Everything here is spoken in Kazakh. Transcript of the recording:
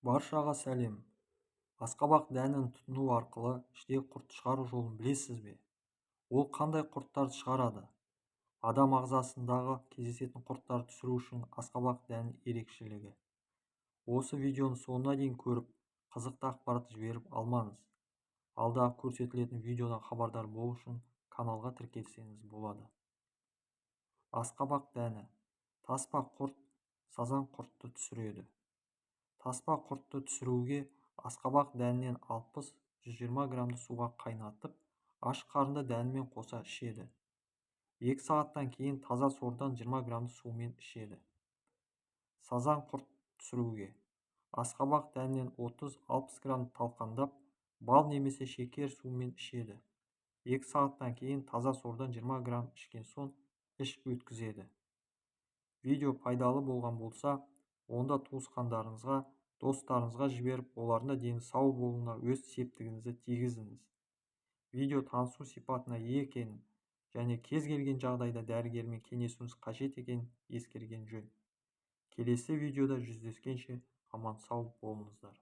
Баршаға сәлем. Асқабақ дәнін тұтыну арқылы іштегі құртты шығару жолын білесіз бе? Ол қандай құрттарды шығарады? Адам ағзасындағы кездесетін құрттарды түсіру үшін асқабақ дәнінің ерекшелігі. Осы видеоны соңына дейін көріп, қызықты ақпарат жіберіп алмаңыз. Алдағы көрсетілетін видеодан хабардар болу үшін каналға тіркелсеңіз болады. Асқабақ дәні. Таспа құрт, сазан құртты түсіреді. Таспа құртты түсіруге асқабақ дәнінен 60-120 грамды суға қайнатып, аш қарында дәнімен қоса ішеді. 2 сағаттан кейін таза сордан 20 грамды сумен ішеді. Сазан құрт түсіруге асқабақ дәнінен 30-60 грамды талқандап, бал немесе шекер сумен ішеді. 2 сағаттан кейін таза сордан 20 грамм ішкен соң іш өткізеді. Видео пайдалы болған болса, онда туысқандарыңызға, достарыңызға жіберіп, олардың да дені сау болуына өз септігіңізді тигізіңіз. Видео танысу сипатына ие екенін және кез келген жағдайда дәрігермен кеңесуіңіз қажет екенін ескерген жөн. Келесі видеода жүздескенше аман сау болыңыздар.